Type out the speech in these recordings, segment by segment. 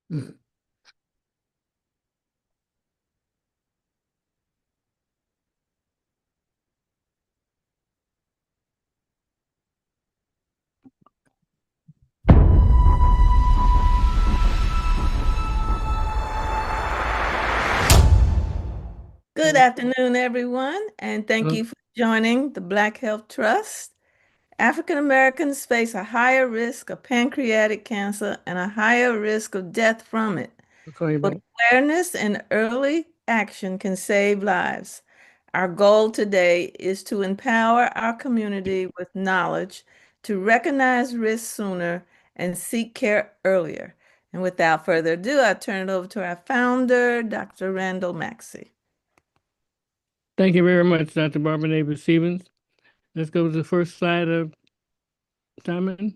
Good afternoon, everyone, and thank you for joining the Black Health Trust. African Americans face a higher risk of pancreatic cancer and a higher risk of death from it. But awareness and early action can save lives. Our goal today is to empower our community with knowledge to recognize risk sooner and seek care earlier. And without further ado, I turn it over to our founder, Dr. Randall Maxey. Thank you very much, Dr. Barbara Davis Stevens. Let's go to the first slide of Simon.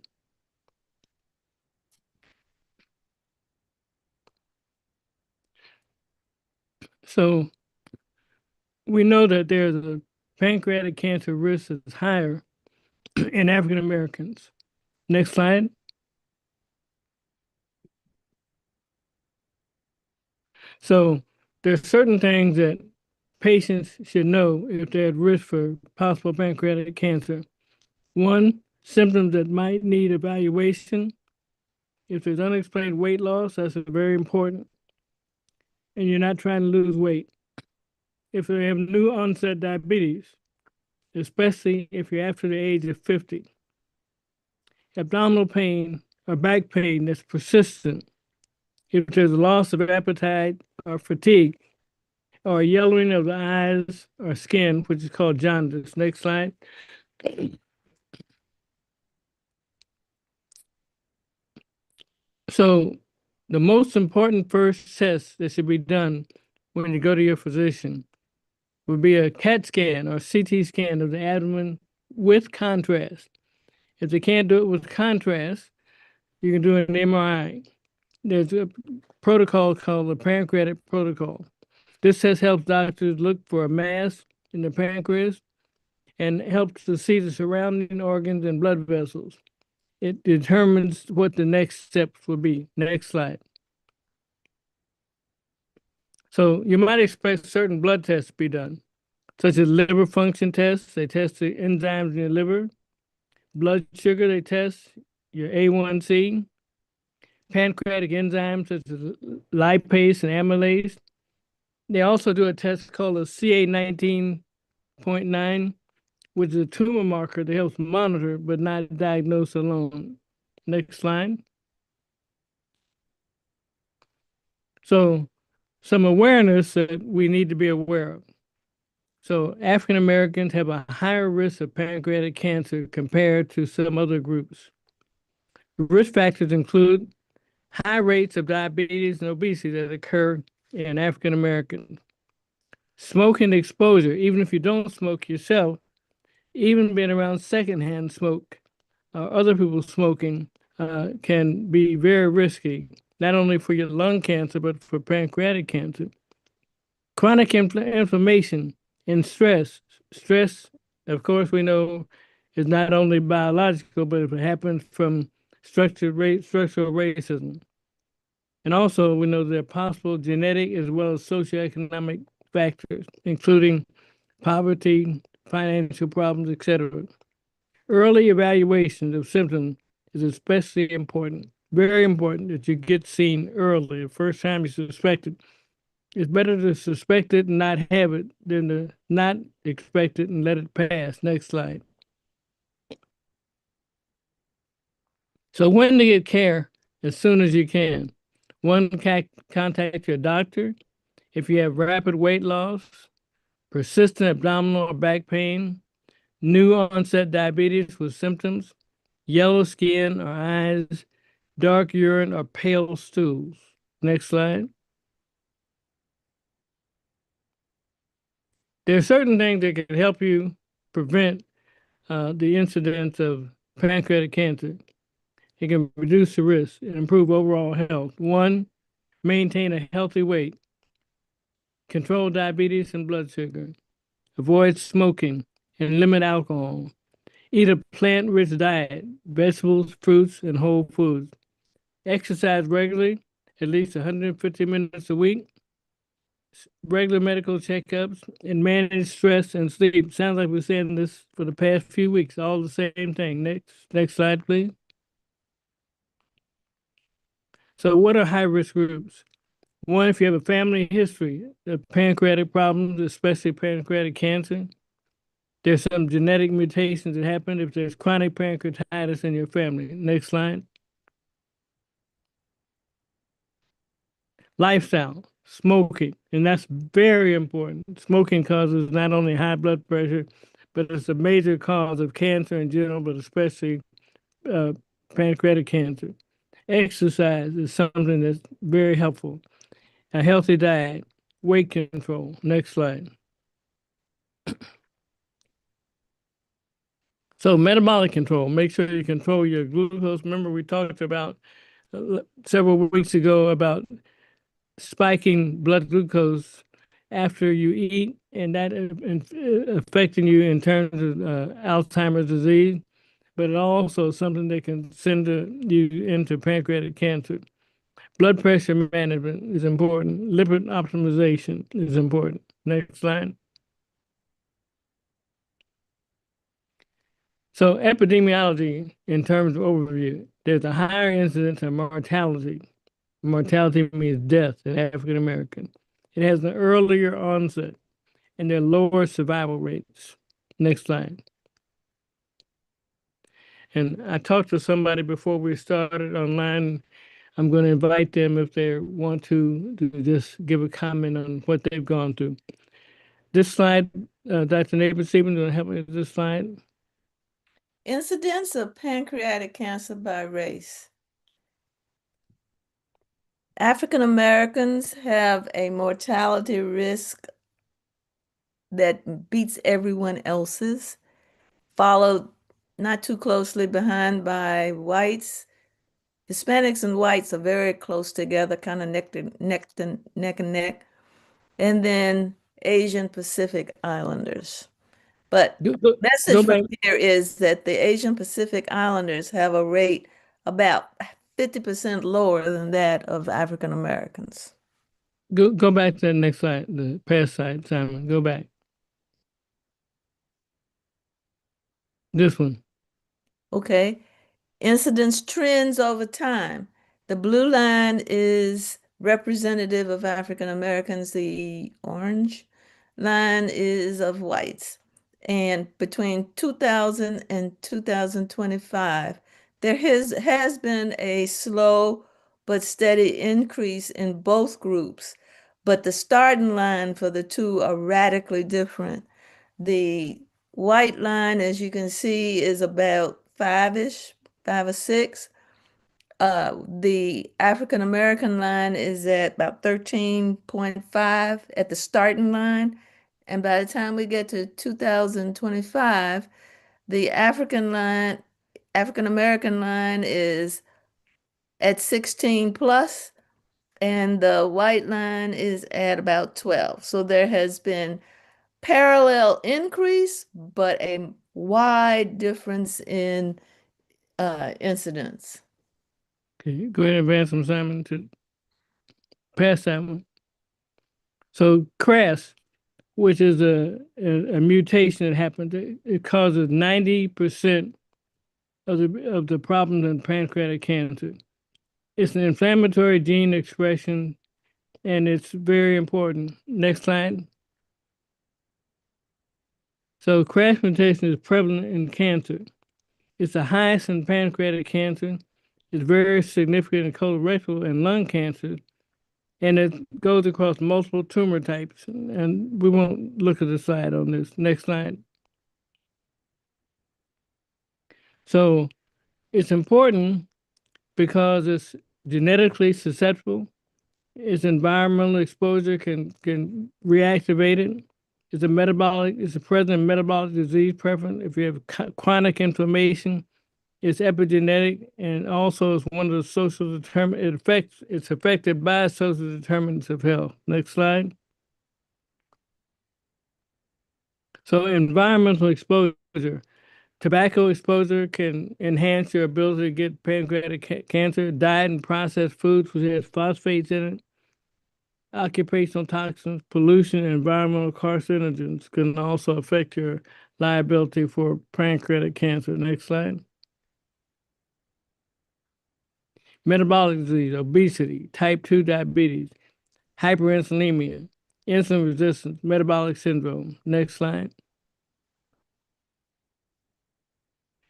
So we know that there's a pancreatic cancer risk that's higher in African Americans. Next slide. So there's certain things that patients should know if they're at risk for possible pancreatic cancer. One, symptoms that might need evaluation. If there's unexplained weight loss, that's very important. And you're not trying to lose weight. If they have new onset diabetes, especially if you're after the age of 50. Abdominal pain or back pain that's persistent. If there's loss of appetite or fatigue, or yellowing of the eyes or skin, which is called jaundice. Next slide. So the most important first test that should be done when you go to your physician would be a CAT scan or CT scan of the abdomen with contrast. If they can't do it with contrast, you can do an MRI. There's a protocol called the Pancreatic protocol. This test helps doctors look for a mass in the pancreas and helps to see the surrounding organs and blood vessels. It determines what the next steps will be. Next slide. So you might expect certain blood tests to be done, such as liver function tests. They test the enzymes in your liver. Blood sugar, they test your A1C. Pancreatic enzymes such as lipase and amylase. They also do a test called a CA19.9, which is a tumor marker that helps monitor but not diagnose alone. Next slide. So some awareness that we need to be aware of. So African Americans have a higher risk of pancreatic cancer compared to some other groups. Risk factors include high rates of diabetes and obesity that occur in African Americans. Smoking exposure, even if you don't smoke yourself, even being around secondhand smoke or other people smoking can be very risky, not only for your lung cancer, but for pancreatic cancer. Chronic inflammation and stress. Stress, of course, we know is not only biological, but if it happens from structural racism. And also, we know there are possible genetic as well as socioeconomic factors, including poverty, financial problems, etc. Early evaluation of symptoms is especially important. Very important that you get seen early. The first time you suspect it, it's better to suspect it and not have it than to not expect it and let it pass. Next slide. So when to get care as soon as you can. One, contact your doctor. If you have rapid weight loss, persistent abdominal or back pain, new onset diabetes with symptoms, yellow skin or eyes, dark urine or pale stools. Next slide. There are certain things that can help you prevent the incidence of pancreatic cancer. It can reduce the risk and improve overall health. One, maintain a healthy weight. Control diabetes and blood sugar. Avoid smoking and limit alcohol. Eat a plant-rich diet, vegetables, fruits, and whole foods. Exercise regularly at least 150 minutes a week, regular medical checkups, and manage stress and sleep. Sounds like we're saying this for the past few weeks, all the same thing. Next slide, please. So, what are high risk groups? One, if you have a family history of pancreatic problems, especially pancreatic cancer, there's some genetic mutations that happen if there's chronic pancreatitis in your family. Next slide. Lifestyle, smoking, and that's very important. Smoking causes not only high blood pressure, but it's a major cause of cancer in general, but especially uh, pancreatic cancer. Exercise is something that's very helpful. A healthy diet, weight control. Next slide. So metabolic control, make sure you control your glucose. Remember we talked about several weeks ago about spiking blood glucose after you eat, and that affecting you in terms of Alzheimer's disease, but it also something that can send you into pancreatic cancer. Blood pressure management is important. Lipid optimization is important. Next slide. So epidemiology, in terms of overview, there's a higher incidence of mortality. Mortality means death in African American. It has an earlier onset and there are lower survival rates. Next slide. And I talked to somebody before we started online. I'm going to invite them if they want to just give a comment on what they've gone through. This slide, Dr. Nathan Stevens, going to help me with this slide. Incidence of pancreatic cancer by race. African Americans have a mortality risk that beats everyone else's, followed not too closely behind by whites. Hispanics and whites are very close together, kind of neck and neck. And then Asian Pacific Islanders. But Go, go, message go from back, here is that the Asian Pacific Islanders have a rate about 50% lower than that of African Americans. go back to the next slide, the past slide, Simon. Go back. This one. Okay. Incidence trends over time. The blue line is representative of African Americans. The orange line is of whites. And between 2000 and 2025, there has been a slow but steady increase in both groups. But the starting line for the two are radically different. The white line, as you can see, is about five-ish, 5 or 6. The African American line is at about 13.5 at the starting line. And by the time we get to 2025, the African American line is at 16 plus, and the white line is at about 12. So there has been parallel increase, but a wide difference in incidence. Okay, go ahead and advance them, Simon, to pass that one. So CRAS, which is a mutation that happens, it causes 90% of the problems in pancreatic cancer. It's an inflammatory gene expression, and it's very important. Next slide. So CRAS mutation is prevalent in cancer. It's the highest in pancreatic cancer. It's very significant in colorectal and lung cancer, and it goes across multiple tumor types. And we won't look at the slide on this. Next slide. So it's important because it's genetically susceptible. Its environmental exposure can reactivate it. It's a present metabolic disease preference. If you have chronic inflammation, it's epigenetic, and also it's one of the social determinants. It's affected by social determinants of health. Next slide. So environmental exposure. Tobacco exposure can enhance your ability to get pancreatic cancer. Diet and processed foods, which has phosphates in it, occupational toxins, pollution, and environmental carcinogens can also affect your liability for pancreatic cancer. Next slide. Metabolic disease, obesity, type 2 diabetes, hyperinsulinemia, insulin resistance, metabolic syndrome. Next slide.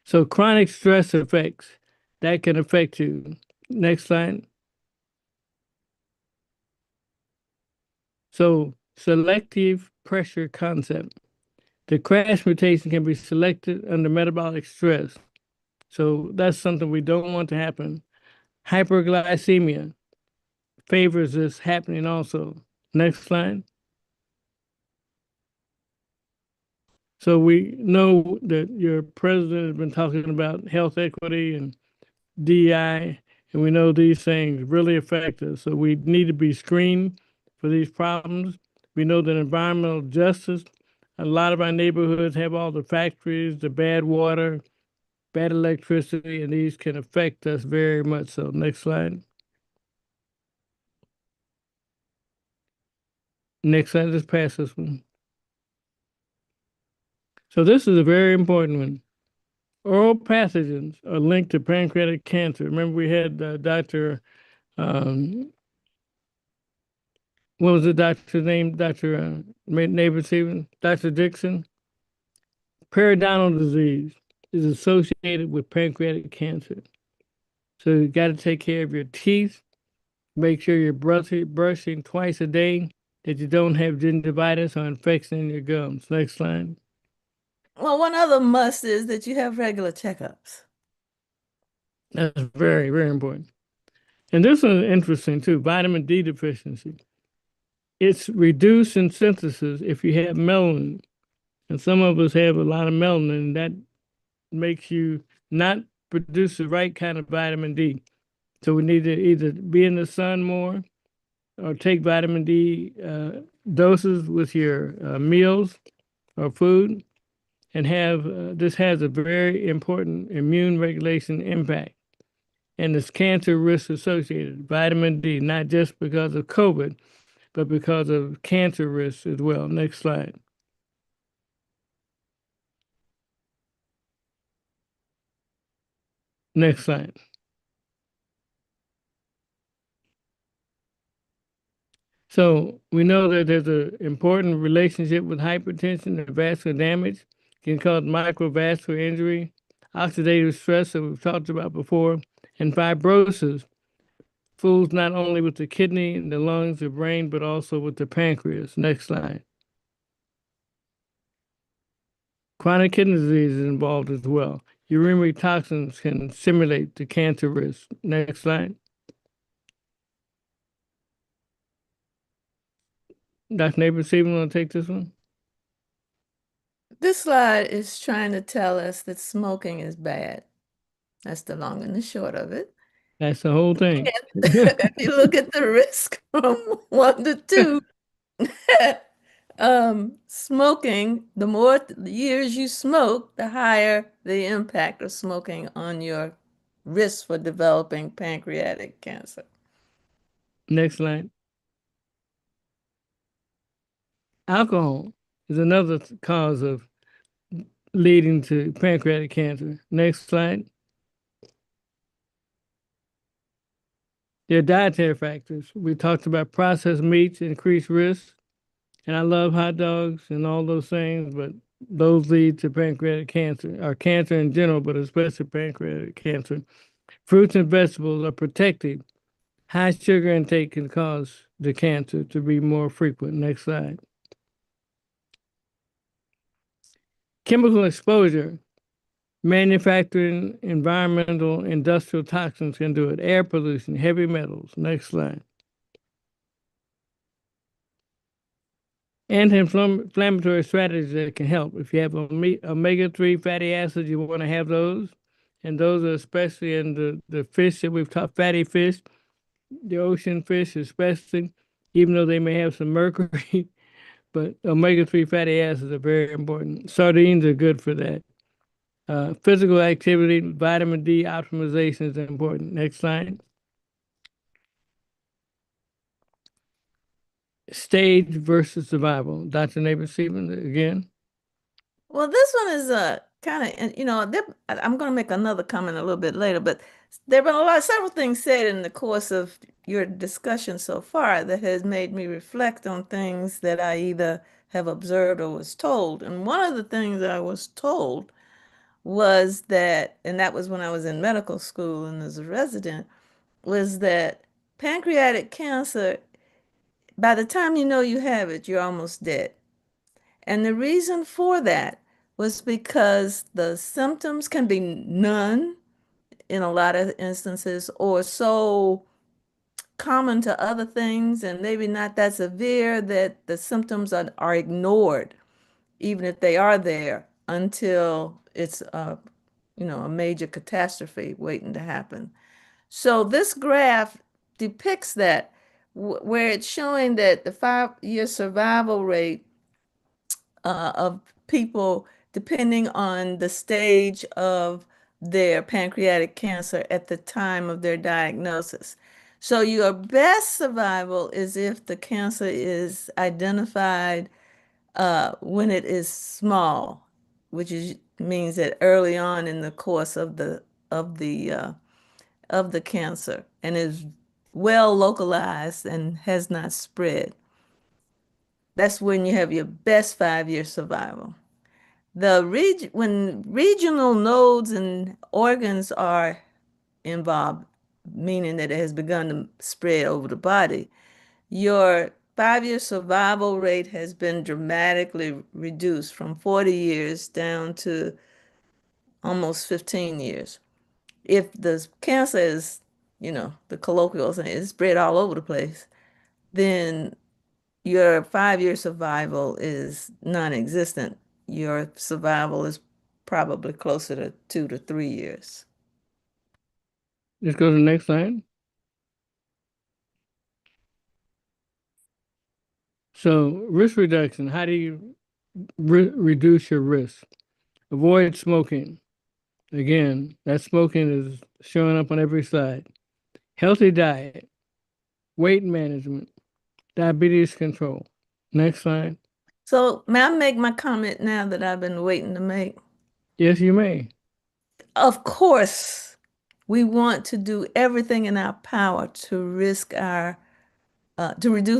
So chronic stress effects that can affect you. Next slide. So selective pressure concept. The crash mutation can be selected under metabolic stress. So that's something we don't want to happen. Hyperglycemia favors this happening also. Next slide. So we know that your president has been talking about health equity and DI, and we know these things really affect us. So we need to be screened for these problems. We know that environmental justice, a lot of our neighborhoods have all the factories, the bad water, bad electricity, and these can affect us very much so. Next slide. Next slide, just pass this one. So this is a very important one. Oral pathogens are linked to pancreatic cancer. Remember, we had Dr. What was the doctor's name? Dr. Neighbor Stephen? Dr. Dixon? Periodontal disease is associated with pancreatic cancer. So you got to take care of your teeth. Make sure you're brushing twice a day, that you don't have gingivitis or infection in your gums. Next slide. Well, one other must is that you have regular checkups. That's very, very important. And this is interesting too, vitamin D deficiency. It's reduced in synthesis if you have melanin. And some of us have a lot of melanin, and that makes you not produce the right kind of vitamin D. So we need to either be in the sun more or take vitamin D doses with your meals or food, and have this has a very important immune regulation impact. And this cancer risk associated, vitamin D, not just because of COVID, but because of cancer risks as well. Next slide. Next slide. So we know that there's an important relationship with hypertension and vascular damage can cause microvascular injury, oxidative stress that we've talked about before, and fibrosis fools not only with the kidney, the lungs, the brain, but also with the pancreas. Next slide. Chronic kidney disease is involved as well. Urinary toxins can simulate the cancer risk. Next slide. Dr. Neighbor Stephen, want to take this one? This slide is trying to tell us that smoking is bad. That's the long and the short of it. That's the whole thing. If you look at the risk from 1 to 2, smoking, the more years you smoke, the higher the impact of smoking on your risk for developing pancreatic cancer. Next slide. Alcohol is another cause of leading to pancreatic cancer. Next slide. There are dietary factors. We talked about processed meats, increased risk, and I love hot dogs and all those things, but those lead to pancreatic cancer, or cancer in general, but especially pancreatic cancer. Fruits and vegetables are protected. High sugar intake can cause the cancer to be more frequent. Next slide. Chemical exposure, manufacturing, environmental, industrial toxins can do it. Air pollution, heavy metals. Next slide. Anti-inflammatory strategies that can help. If you have omega-3 fatty acids, you want to have those. And those are especially in the fish that we've taught, fatty fish, the ocean fish especially, even though they may have some mercury, but omega-3 fatty acids are very important. Sardines are good for that. Physical activity, vitamin D optimization is important. Next slide. Stage versus survival. Dr. Neighbor Stephen again. Well, this one is kind of, I'm going to make another comment a little bit later, but there have been several things said in the course of your discussion so far that has made me reflect on things that I either have observed or was told. And one of the things I was told was that, and that was when I was in medical school and as a resident, was that pancreatic cancer, by the time you know you have it, you're almost dead. And the reason for that was because the symptoms can be none in a lot of instances or so common to other things and maybe not that severe that the symptoms are ignored, even if they are there, until it's a major catastrophe waiting to happen. So this graph depicts that where it's showing that the 5-year survival rate of people, depending on the stage of their pancreatic cancer at the time of their diagnosis. So your best survival is if the cancer is identified when it is small, means that early on in the course of the cancer and is well localized and has not spread. That's when you have your best 5-year survival. When regional nodes and organs are involved, meaning that it has begun to spread over the body, your 5-year survival rate has been dramatically reduced from 40 years down to almost 15 years. If the cancer is, the colloquial saying, is spread all over the place, then your 5-year survival is non-existent. Your survival is probably closer to 2 to 3 years. Let's go to the next slide. So, risk reduction. How do you reduce your risk? Avoid smoking. Again, that smoking is showing up on every slide. Healthy diet, weight management, diabetes control. Next slide. So may I make my comment now that I've been waiting to make? Yes, you may. Of course, we want to do everything in our power to reduce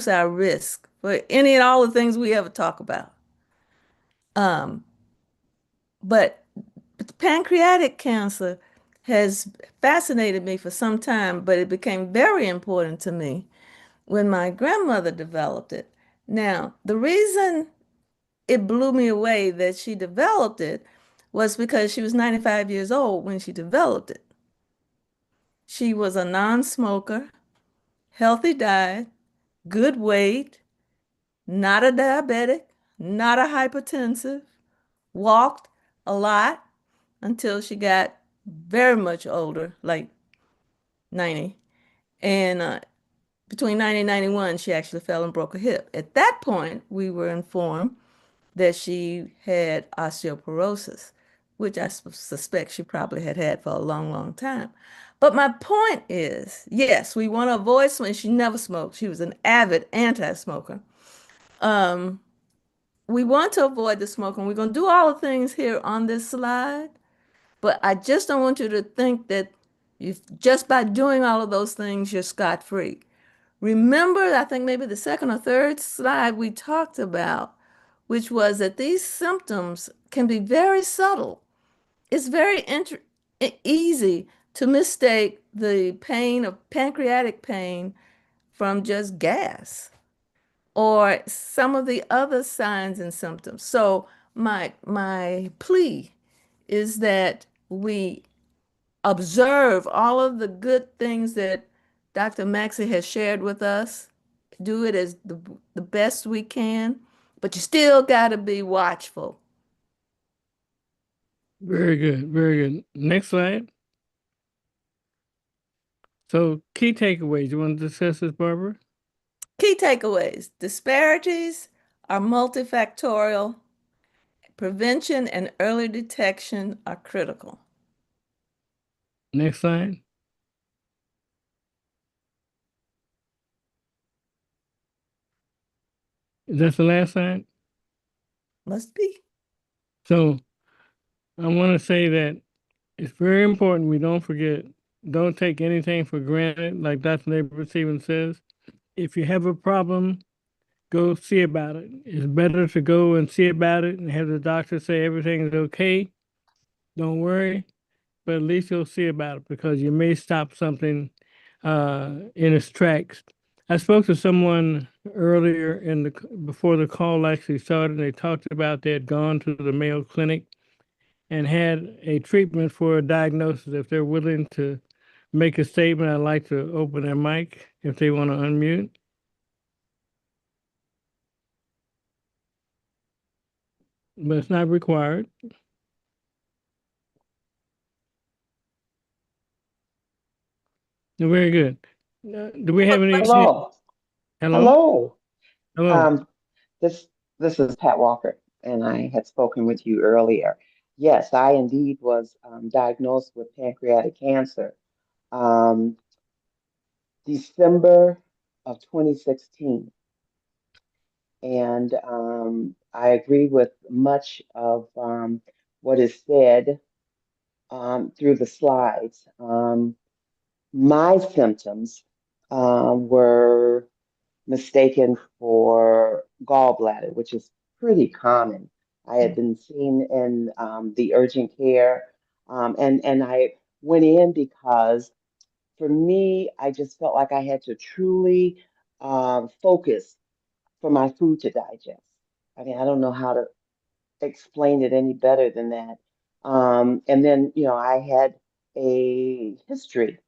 our risk for any and all the things we ever talk about. Um, but pancreatic cancer has fascinated me for some time, but it became very important to me when my grandmother developed it. Now, the reason it blew me away that she developed it was because she was 95 years old when she developed it. She was a non-smoker, healthy diet, good weight, not a diabetic, not a hypertensive, walked a lot until she got very much older, like 90. And between 90 and 91, she actually fell and broke a hip. At that point, we were informed that she had osteoporosis, which I suspect she probably had had for a long, long time. But my point is, yes, we want to avoid smoking. She never smoked. She was an avid anti-smoker. Um, we want to avoid the smoking. We're going to do all the things here on this slide, but I just don't want you to think that just by doing all of those things, you're scot-free. Remember, I think maybe the second or third slide we talked about, which was that these symptoms can be very subtle. It's very easy to mistake the pain of pancreatic pain from just gas or some of the other signs and symptoms. So my plea is that we observe all of the good things that Dr. Maxey has shared with us, do it as the best we can, but you still got to be watchful. Very good. Very good. Next slide. So, key takeaways. You want to discuss this, Barbara? Key takeaways: disparities are multifactorial Prevention and early detection are critical. Next slide. Is that the last slide? Must be. So I want to say that it's very important we don't forget, don't take anything for granted, like Dr. Neighbor Stevens says. If you have a problem, go see about it. It's better to go and see about it and have the doctor say everything is okay. Don't worry, but at least you'll see about it because you may stop something in its tracks. I spoke to someone earlier in the before the call actually started. And they talked about they had gone to the Mayo Clinic and had a treatment for a diagnosis. If they're willing to make a statement, I'd like to open their mic if they want to unmute, but it's not required. Very good. Do we have any? Hello, Hello? hello. Hello. Um, this this is Pat Walker, and I had spoken with you earlier. Yes, I indeed was diagnosed with pancreatic cancer, um, December of 2016, and I agree with much of what is said through the slides. My symptoms were mistaken for gallbladder, which is pretty common. I had been seen in the urgent care, and I went in because for me, I just felt like I had to truly focus for my food to digest. I mean, I don't know how to explain it any better than that. And then, I had a history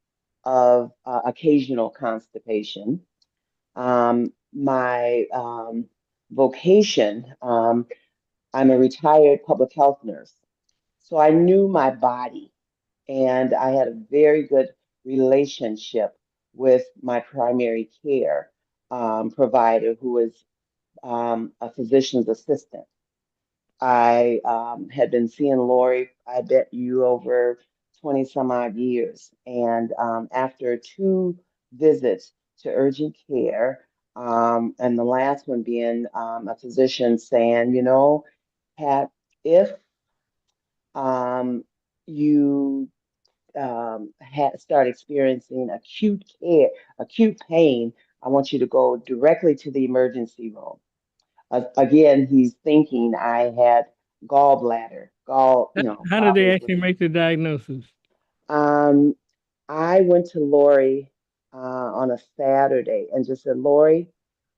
of occasional constipation. My vocation, I'm a retired public health nurse. So I knew my body and I had a very good relationship with my primary care provider, who is a physician's assistant. I had been seeing Lori, I bet you, over 20 some odd years. And after two visits to urgent care, and the last one being a physician saying, Pat, if um, you start experiencing acute pain, I want you to go directly to the emergency room. Again, he's thinking I had gallbladder, How did they problems with. actually make the diagnosis? Um, I went to Lori on a Saturday and just said, Lori,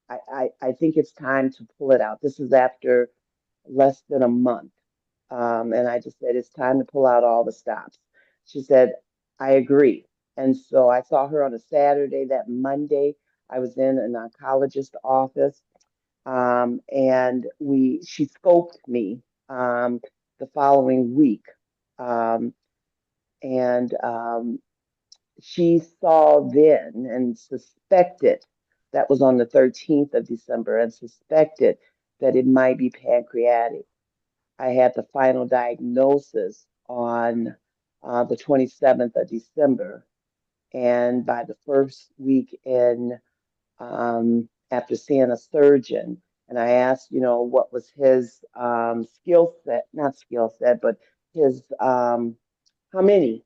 I think it's time to pull it out. This is after less than a month. And I just said, it's time to pull out all the stops. She said, I agree. And so I saw her on a Saturday. That Monday, I was in an oncologist office, and she scoped me the following week, um, and she saw then and suspected, that was on the 13th of December, and suspected that it might be pancreatic. I had the final diagnosis on the 27th of December, and by the first week in, after seeing a surgeon, and I asked, what was his skill set, not skill set, but his how many,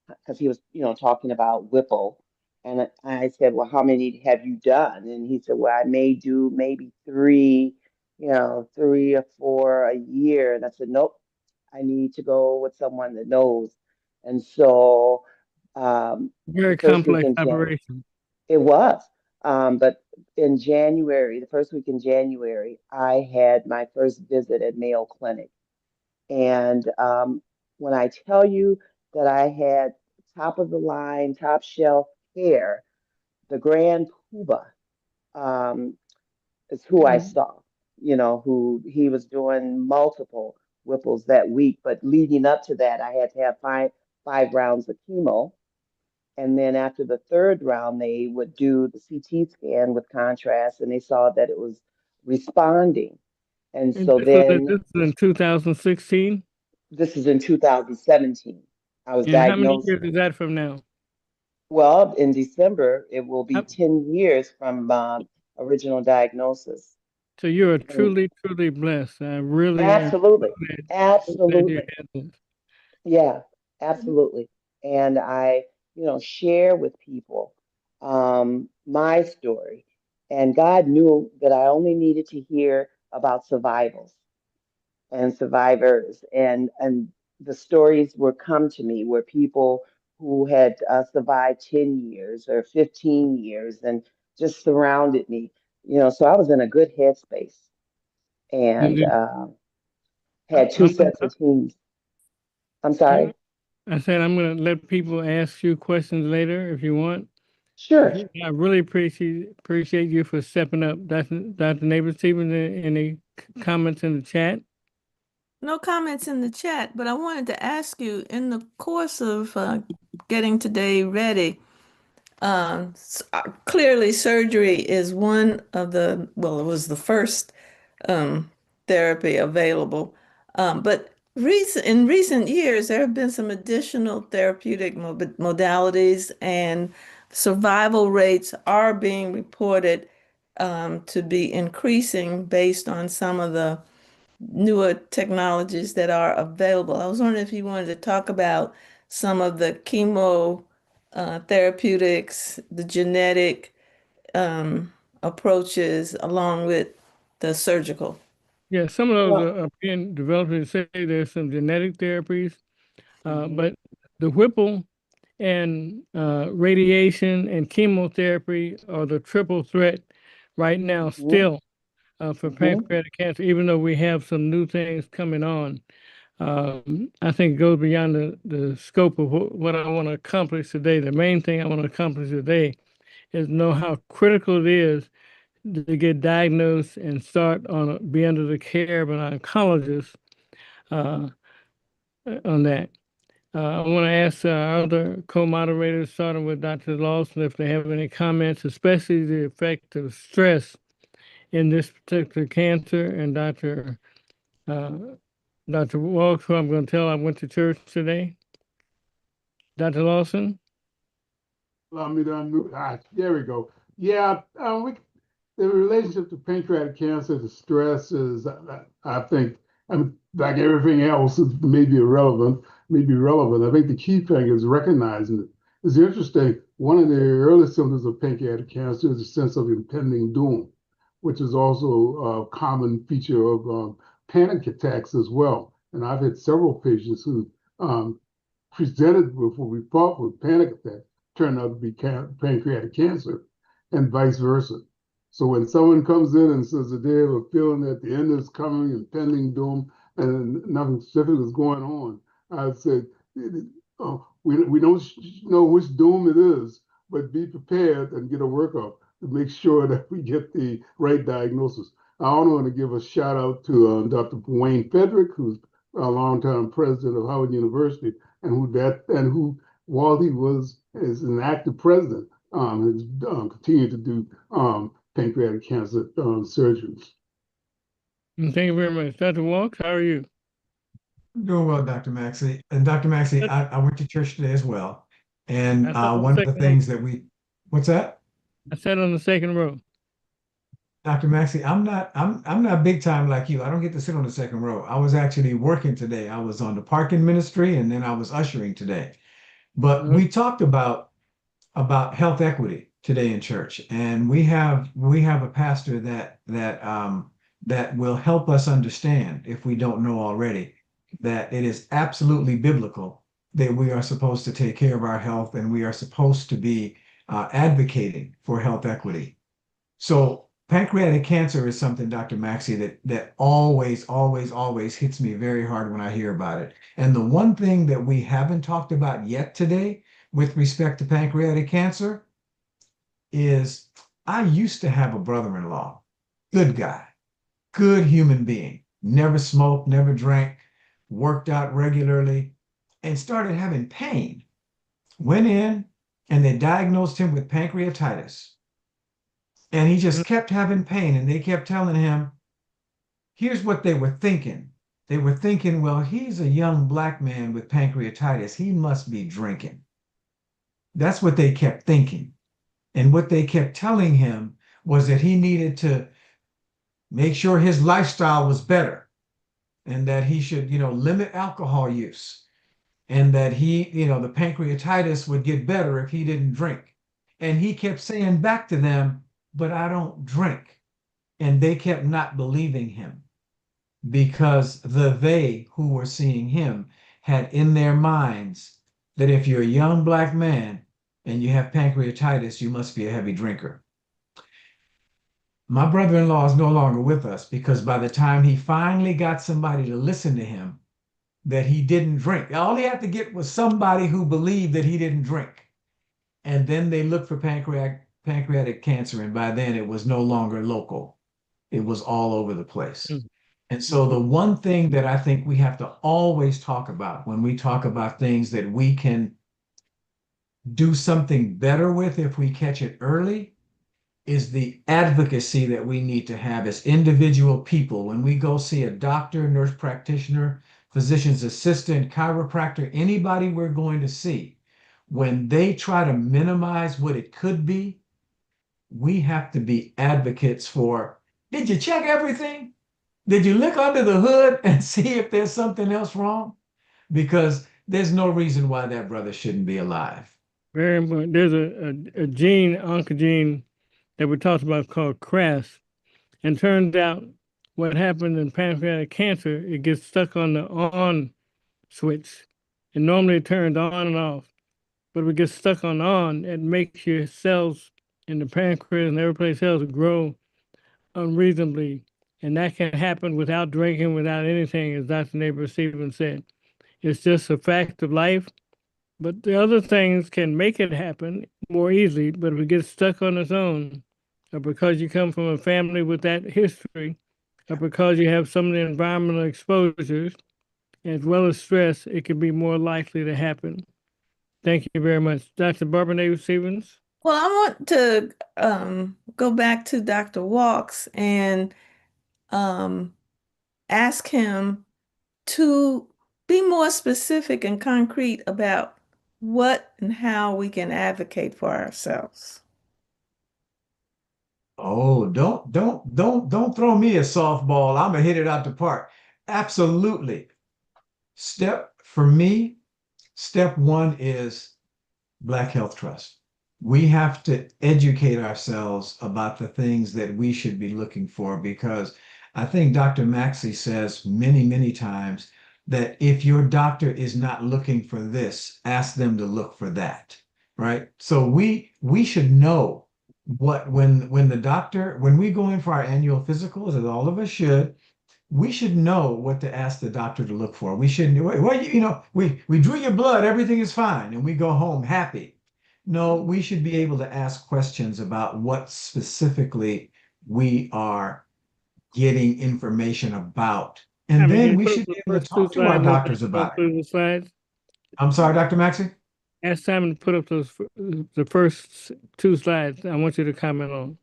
because he was, talking about Whipple. And I said, well, how many have you done? And he said, well, I may do maybe three, 3 or 4 a year. And I said, nope, I need to go with someone that knows. And so the Very first week complex in Jan, operation. it was. But in January, the first week in January, I had my first visit at Mayo Clinic. And when I tell you that I had top of the line, top shelf care, the Grand Poobah um, is who I Mm. saw, who he was doing multiple Whipples that week. But leading up to that, I had to have five rounds of chemo. And then after the third round, they would do the CT scan with contrast, and they saw that it was responding. And And so then this was in 2016. this is in 2017. I was And how many diagnosed. years is that from now? Well, in December, it will be How- 10 years from original diagnosis. So you are And truly, truly blessed. I really am absolutely, so glad you absolutely. had this. Yeah, absolutely. And I, share with people my story. And God knew that I only needed to hear about survivals and survivors, and the stories would come to me where people who had survived 10 years or 15 years and just surrounded me. So I was in a good headspace And and then had two I'm sets of teams. I'm gonna, sorry. I said I'm going to let people ask you questions later if you want. Sure. I really appreciate you for stepping up. Dr. Neighbor Stevens, any comments in the chat? No comments in the chat, but I wanted to ask you in the course of getting today ready, clearly surgery is one of the, well, it was the first um, therapy available. But in recent years, there have been some additional therapeutic modalities, and survival rates are being reported to be increasing based on some of the newer technologies that are available. I was wondering if you wanted to talk about some of the chemo therapeutics, the genetic approaches, along with the surgical. Yeah, some of those Well, are being developed. And say there's some genetic therapies, mhm, but the Whipple and radiation and chemotherapy are the triple threat right now mhm, still for mhm. pancreatic cancer, even though we have some new things coming on. I think it goes beyond the scope of what I want to accomplish today. The main thing I want to accomplish today is know how critical it is to get diagnosed and start be under the care of an oncologist uh, on that. I want to ask our other co-moderators, starting with Dr. Lawson, if they have any comments, especially the effect of stress in this particular cancer, and uh, Dr. Walks, who I'm going to tell I went to church today. Dr. Lawson? Allow me to unmute. There we go. Yeah, the relationship to pancreatic cancer, the stress is, I think, like everything else, it may be irrelevant, may be relevant. I think the key thing is recognizing it. It's interesting. One of the early symptoms of pancreatic cancer is a sense of impending doom, which is also a common feature of panic attacks as well. And I've had several patients who um, presented with what we thought were panic attacks turned out to be pancreatic cancer, and vice versa. So when someone comes in and says that they have a feeling that the end is coming, impending doom, and nothing specific is going on, I'd say, we don't know which doom it is, but be prepared and get a workup to make sure that we get the right diagnosis. I also want to give a shout out to Dr. Wayne Frederick, who's a longtime president of Howard University, and who while he was as an active president, has continued to do pancreatic cancer surgeries. Thank you very much. Dr. Walks, how are you? I'm doing well, Dr. Maxey. And Dr. Maxey, I went to church today as well. And I sat on the one of the second row. things that what's that? I sat on the second row. Dr. Maxey, I'm not big time like you. I don't get to sit on the second row. I was actually working today. I was on the parking ministry and then I was ushering today. But Uh, we talked about health equity today in church, and we have a pastor that will help us understand, if we don't know already, that it is absolutely biblical that we are supposed to take care of our health and we are supposed to be advocating for health equity. So pancreatic cancer is something, Dr. Maxey, that always, always, always hits me very hard when I hear about it. And the one thing that we haven't talked about yet today with respect to pancreatic cancer is I used to have a brother-in-law, good guy, good human being, never smoked, never drank, worked out regularly, and started having pain. Went in and they diagnosed him with pancreatitis. And he just kept having pain, and they kept telling him, Here's what they were thinking. They were thinking, well, he's a young black man with pancreatitis. He must be drinking. That's what they kept thinking. And what they kept telling him was that he needed to make sure his lifestyle was better and that he should, limit alcohol use and that the pancreatitis would get better if he didn't drink. And he kept saying back to them, but I don't drink. And they kept not believing him because they who were seeing him had in their minds that if you're a young black man and you have pancreatitis, you must be a heavy drinker. My brother-in-law is no longer with us because by the time he finally got somebody to listen to him, that he didn't drink. All he had to get was somebody who believed that he didn't drink. And then they looked for pancreatic cancer, and by then it was no longer local. It was all over the place. Mm. And so the one thing that I think we have to always talk about when we talk about things that we can do something better with if we catch it early is the advocacy that we need to have as individual people when we go see a doctor, nurse practitioner, physician's assistant, chiropractor, anybody we're going to see. When they try to minimize what it could be, we have to be advocates for, did you check everything? Did you look under the hood and see if there's something else wrong? Because there's no reason why that brother shouldn't be alive. Very important. There's a gene, oncogene, that we talked about called CRAS. And turns out what happens in pancreatic cancer, it gets stuck on the on switch. And normally it turns on and off. But if it gets stuck on, it makes your cells in the pancreas and every place else grow unreasonably. And that can happen without drinking, without anything, as Dr. Neighbor Stevens said. It's just a fact of life. But the other things can make it happen more easily. But if it gets stuck on its own, or because you come from a family with that history, or because you have some of the environmental exposures, as well as stress, it can be more likely to happen. Thank you very much. Dr. Barbara Davis Stevens. Well, I want to go back to Dr. Walks and um, ask him to be more specific and concrete about what and how we can advocate for ourselves. Oh, don't throw me a softball. I'm gonna hit it out the park. Absolutely. For me, step one is Black Health Trust. We have to educate ourselves about the things that we should be looking for because I think Dr. Maxey says many, many times that if your doctor is not looking for this, ask them to look for that, right? So we should know what when the doctor when we go in for our annual physicals, as all of us should, we should know what to ask the doctor to look for. We shouldn't, well, we drew your blood, everything is fine, and we go home happy. No, we should be able to ask questions about what specifically we are getting information about. And Can then you we put up should the be able to first two talk to our slides once doctors you go about it. through the slides? I'm sorry, Dr. Maxey? Ask Simon to put up the first two slides. I want you to comment on.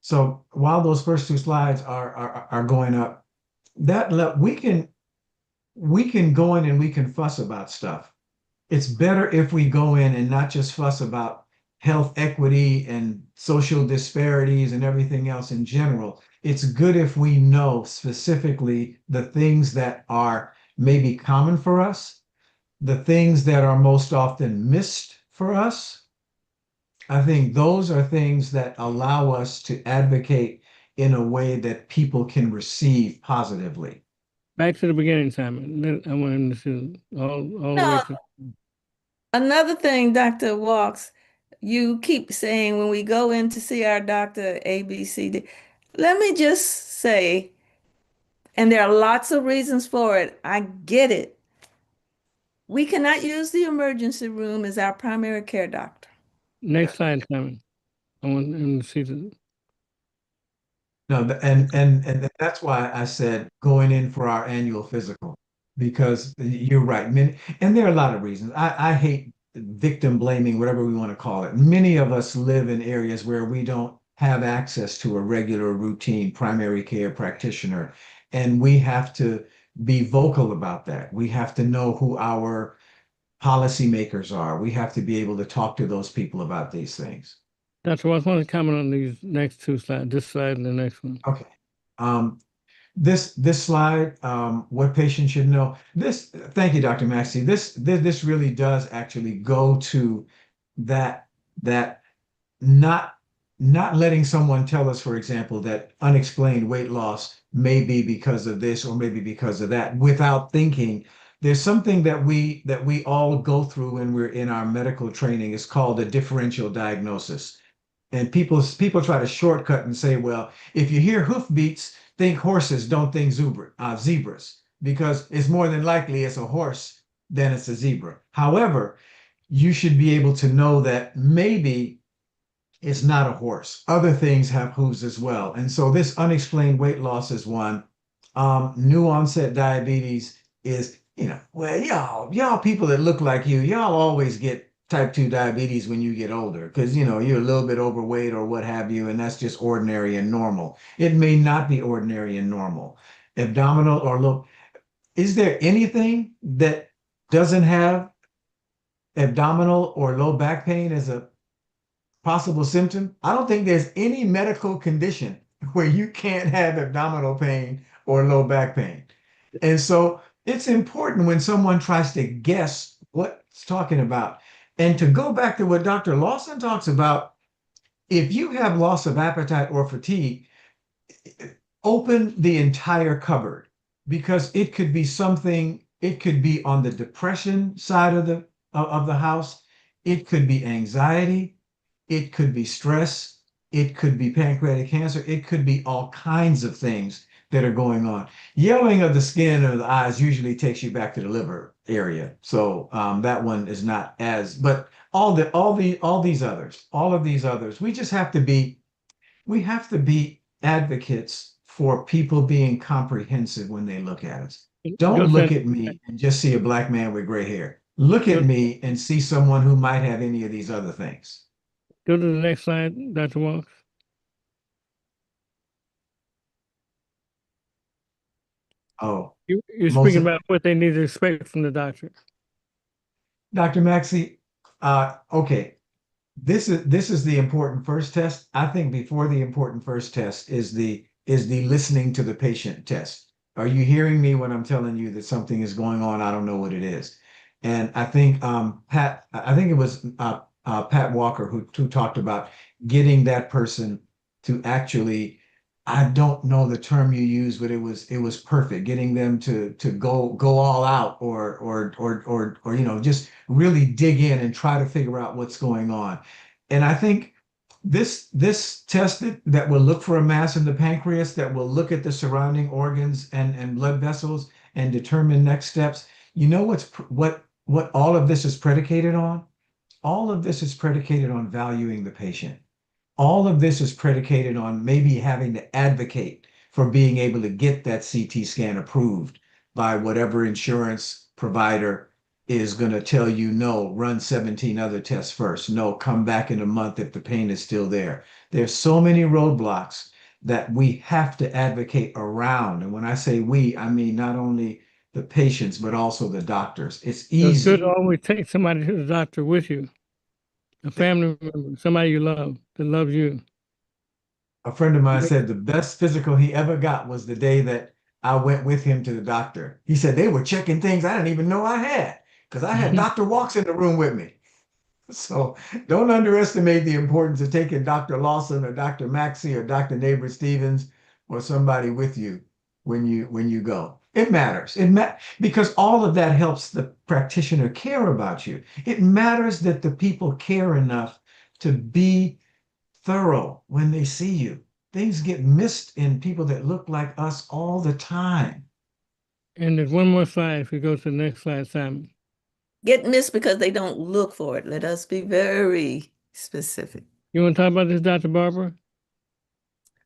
So while those first two slides are going up, we can go in and we can fuss about stuff. It's better if we go in and not just fuss about health equity and social disparities and everything else in general. It's good if we know specifically the things that are maybe common for us, the things that are most often missed for us. I think those are things that allow us to advocate in a way that people can receive positively. Back to the beginning, Simon. I want him to see all the way No, to. another thing, Dr. Walks, you keep saying when we go in to see our doctor, A, B, C, D. Let me just say, and there are lots of reasons for it. I get it. We cannot use the emergency room as our primary care doctor. Next slide, Simon. I want him to see the. No, and that's why I said going in for our annual physical, because you're right. And there are a lot of reasons. I hate victim blaming, whatever we want to call it. Many of us live in areas where we don't have access to a regular routine primary care practitioner. And we have to be vocal about that. We have to know who our policymakers are. We have to be able to talk to those people about these things. Dr. Walsh, I want to comment on these next two slides, this slide and the next one. Okay. Um, this slide, what patients should know. Thank you, Dr. Maxey. This really does actually go to that that not not letting someone tell us, for example, that unexplained weight loss may be because of this or maybe because of that, without thinking. There's something that we all go through when we're in our medical training. It's called a differential diagnosis. And people try to shortcut and say, well, if you hear hoofbeats, think horses, don't think zebras, because it's more than likely it's a horse than it's a zebra. However, you should be able to know that maybe it's not a horse. Other things have hooves as well. And so this unexplained weight loss is one. New onset diabetes is, well, y'all people that look like y'all always get type 2 diabetes when you get older because, you're a little bit overweight or what have you, and that's just ordinary and normal. It may not be ordinary and normal. Abdominal or low, is there anything that doesn't have abdominal or low back pain as a possible symptom? I don't think there's any medical condition where you can't have abdominal pain or low back pain. And so it's important when someone tries to guess what it's talking about. And to go back to what Dr. Lawson talks about, if you have loss of appetite or fatigue, open the entire cupboard because it could be something, it could be on the depression side of the house, it could be anxiety, it could be stress, it could be pancreatic cancer, it could be all kinds of things that are going on. Yellowing of the skin or the eyes usually takes you back to the liver area. So that one is not as, but all these others, all of these others, we have to be advocates for people being comprehensive when they look at us. Don't Go look to, at me and just see a black man with gray hair. Look at go, me and see someone who might have any of these other things. go to the next slide, Dr. Walsh. Oh, You're most speaking of about what they need to expect from the doctor. Dr. Maxey, okay. This is the important first test. I think before the important first test is the listening to the patient test. Are you hearing me when I'm telling you that something is going on? I don't know what it is. And I think I think it was Pat Walker who talked about getting that person to actually, I don't know the term you used, but it was perfect. Getting them to go all out or just really dig in and try to figure out what's going on. And I think this test that will look for a mass in the pancreas, that will look at the surrounding organs and blood vessels and determine next steps. You know what all of this is predicated on? All of this is predicated on valuing the patient. All of this is predicated on maybe having to advocate for being able to get that CT scan approved by whatever insurance provider is going to tell you, no, run 17 other tests first. No, come back in a month if the pain is still there. There's so many roadblocks that we have to advocate around. And when I say we, I mean not only the patients, but also the doctors. It's So it's good to easy. always take somebody to the doctor with you, a family member, somebody you love that loves you. A friend of mine said the best physical he ever got was the day that I went with him to the doctor. He said they were checking things I didn't even know I had because I had Dr. Walks in the room with me. So don't underestimate the importance of taking Dr. Lawson or Dr. Maxey or Dr. Neighbor Stevens or somebody with you when you go. It matters. Because all of that helps the practitioner care about you. It matters that the people care enough to be thorough when they see you. Things get missed in people that look like us all the time. And there's one more slide. If you go to the next slide, Simon. Get missed because they don't look for it. Let us be very specific. You want to talk about this, Dr. Barbara?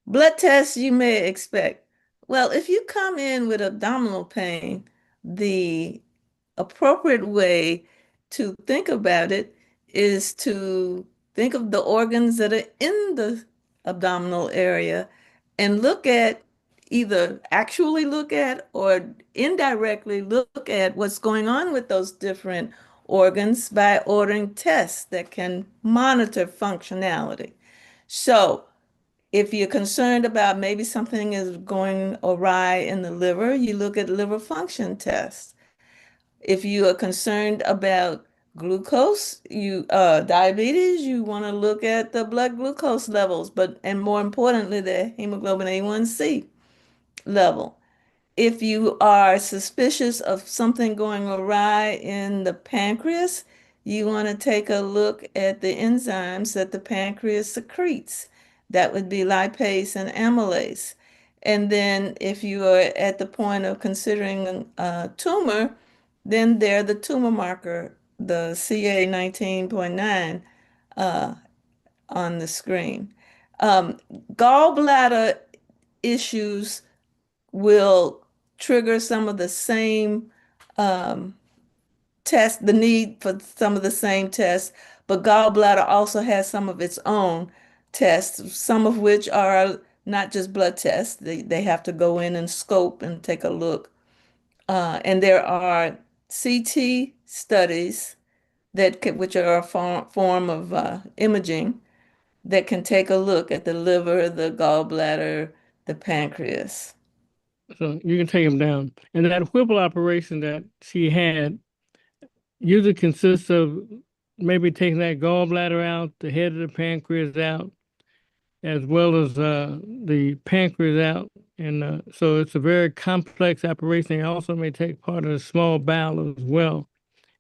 Blood tests you may expect. Well, if you come in with abdominal pain, the appropriate way to think about it is to think of the organs that are in the abdominal area and look at either actually look at or indirectly look at what's going on with those different organs by ordering tests that can monitor functionality. So, if you're concerned about maybe something is going awry in the liver, you look at liver function tests. If you are concerned about glucose, diabetes, you want to look at the blood glucose levels, but and more importantly, the hemoglobin A1C level. If you are suspicious of something going awry in the pancreas, you want to take a look at the enzymes that the pancreas secretes. That would be lipase and amylase. And then if you are at the point of considering a tumor, then there the tumor marker, the CA 19.9 on the screen. Gallbladder issues will trigger some of the same um, tests, the need for some of the same tests, but gallbladder also has some of its own tests, some of which are not just blood tests. They have to go in and scope and take a look. And there are CT studies which are a form of imaging that can take a look at the liver, the gallbladder, the pancreas. So you can take them down. And that Whipple operation that she had usually consists of maybe taking that gallbladder out, the head of the pancreas out, as well as the pancreas out. And so it's a very complex operation. They also may take part of the small bowel as well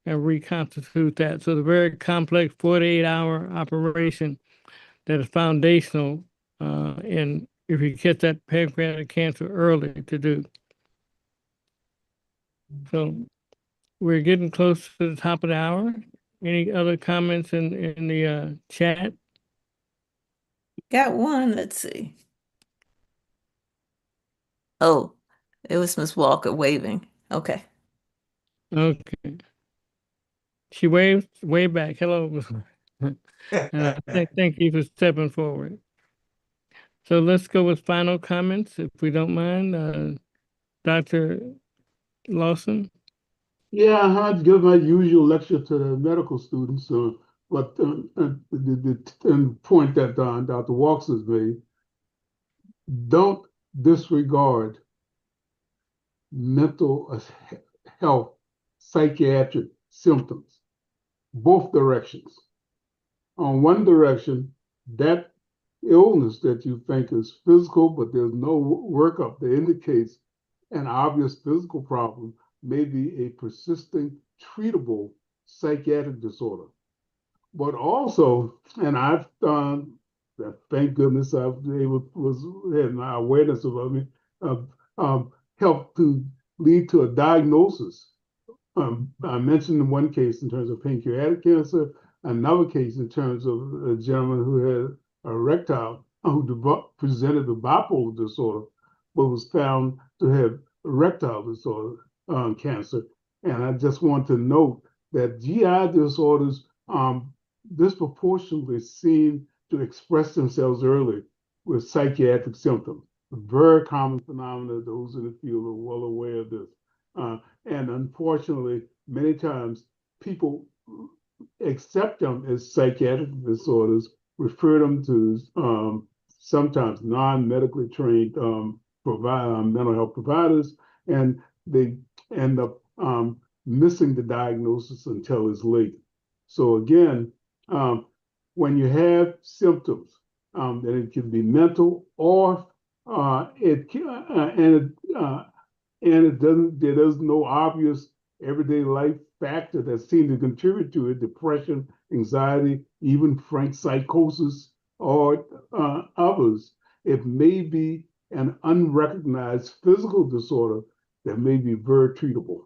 and reconstitute that. So it's a very complex 48-hour operation that is foundational in if you get that pancreatic cancer early to do. So we're getting close to the top of the hour. Any other comments in the chat? Got one, let's see. Oh, it was Miss Walker waving. Okay. Okay. She waves way back. Hello. And I thank you for stepping forward. So let's go with final comments, if we don't mind. Dr. Lawson. Yeah, I had to give my usual lecture to the medical students, but the point that Dr. Walks has made, don't disregard mental health, psychiatric symptoms, both directions. On one direction, that illness that you think is physical, but there's no workup that indicates an obvious physical problem may be a persisting, treatable psychiatric disorder. But also, and I've done, thank goodness I had my awareness of helped to lead to a diagnosis. I mentioned in one case in terms of pancreatic cancer, another case in terms of a gentleman who had erectile, who presented with bipolar disorder, but was found to have erectile disorder, cancer. And I just want to note that GI disorders disproportionately seem to express themselves early with psychiatric symptoms. A very common phenomenon. Those in the field are well aware of this. And unfortunately, many times people accept them as psychiatric disorders, refer them to sometimes non-medically trained mental health providers, and they end up missing the diagnosis until it's late. So again, when you have symptoms, and it can be mental or it can, and it doesn't, there's no obvious everyday life factor that seems to contribute to it, depression, anxiety, even frank psychosis, or others. It may be an unrecognized physical disorder that may be very treatable.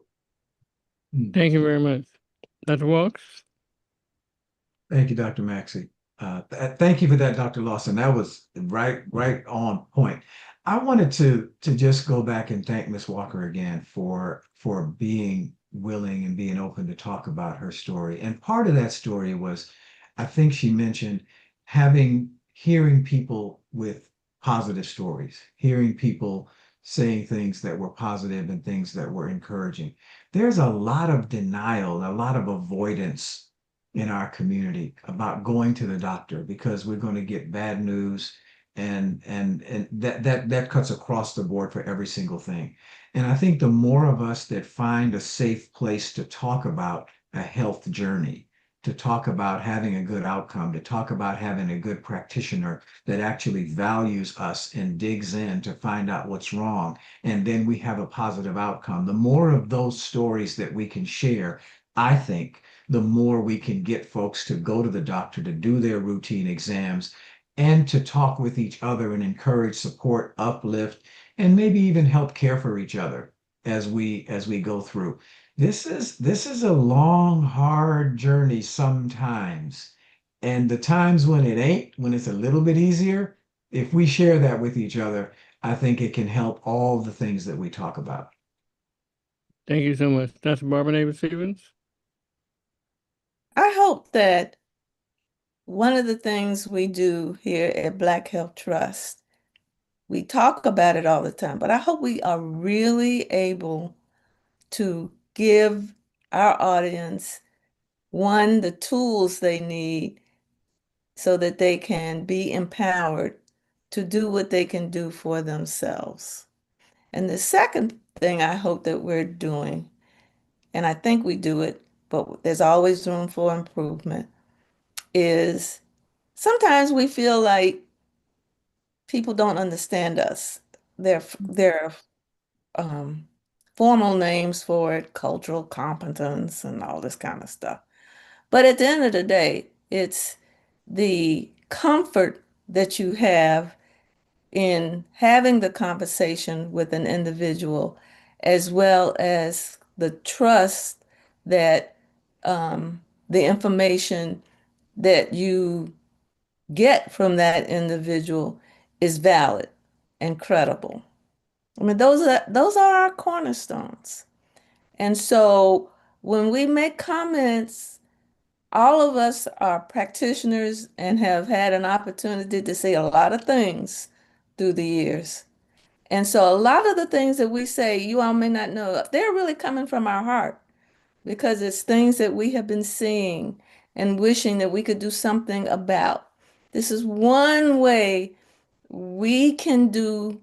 Thank you very much. Dr. Walks? Thank you, Dr. Maxey. Thank you for that, Dr. Lawson. That was right on point. I wanted to just go back and thank Ms. Walker again for being willing and being open to talk about her story. And part of that story was, I think she mentioned hearing people with positive stories, hearing people saying things that were positive and things that were encouraging. There's a lot of denial, a lot of avoidance in our community about going to the doctor because we're going to get bad news, and that cuts across the board for every single thing. And I think the more of us that find a safe place to talk about a health journey, to talk about having a good outcome, to talk about having a good practitioner that actually values us and digs in to find out what's wrong, and then we have a positive outcome. The more of those stories that we can share, I think, the more we can get folks to go to the doctor to do their routine exams and to talk with each other and encourage, support, uplift, and maybe even help care for each other as we go through. This is a long, hard journey sometimes. And the times when it ain't, when it's a little bit easier, if we share that with each other, I think it can help all the things that we talk about. Thank you so much. Dr. Barbara Davis Stevens. I hope that one of the things we do here at Black Health Trust, we talk about it all the time, but I hope we are really able to give our audience, one, the tools they need so that they can be empowered to do what they can do for themselves. And the second thing I hope that we're doing, and I think we do it, but there's always room for improvement, is sometimes we feel like people don't understand us. There are formal names for it, cultural competence and all this kind of stuff. But at the end of the day, it's the comfort that you have in having the conversation with an individual, as well as the trust that the information that you get from that individual is valid and credible. I mean, those are our cornerstones. And so when we make comments, all of us are practitioners and have had an opportunity to say a lot of things through the years. And so a lot of the things that we say, you all may not know, they're really coming from our heart because it's things that we have been seeing and wishing that we could do something about. This is one way we can do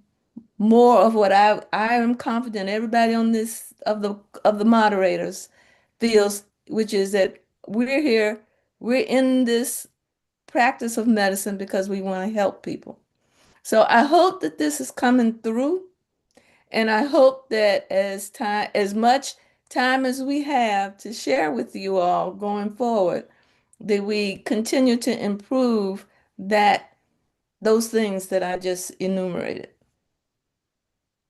more of what I am confident everybody on this of the moderators feels, which is that we're here, we're in this practice of medicine because we want to help people. So I hope that this is coming through, and I hope that as much time as we have to share with you all going forward, that we continue to improve those things that I just enumerated.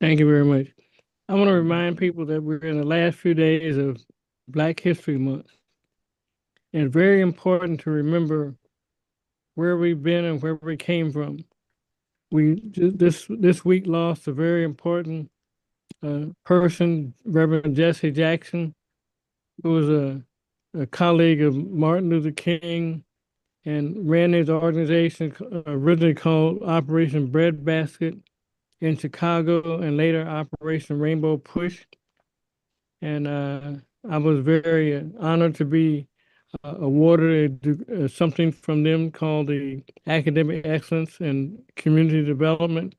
Thank you very much. I want to remind people that we're in the last few days of Black History Month. And it's very important to remember where we've been and where we came from. This week lost a very important person, Reverend Jesse Jackson, who was a colleague of Martin Luther King and ran his organization originally called Operation Breadbasket in Chicago and later Operation Rainbow Push. And I was very honored to be awarded something from them called the Academic Excellence and Community Development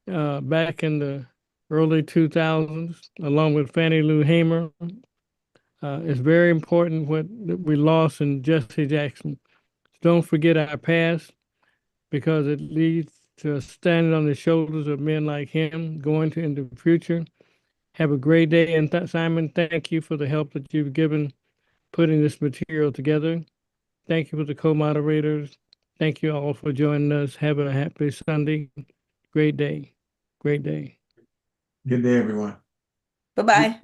back in the early 2000s, along with Fannie Lou Hamer. It's very important what we lost in Jesse Jackson. Don't forget our past because it leads to us standing on the shoulders of men like him going into the future. Have a great day. And Simon, thank you for the help that you've given putting this material together. Thank you for the co-moderators. Thank you all for joining us. Have a happy Sunday. Great day. Great day. Good day, everyone. Bye-bye.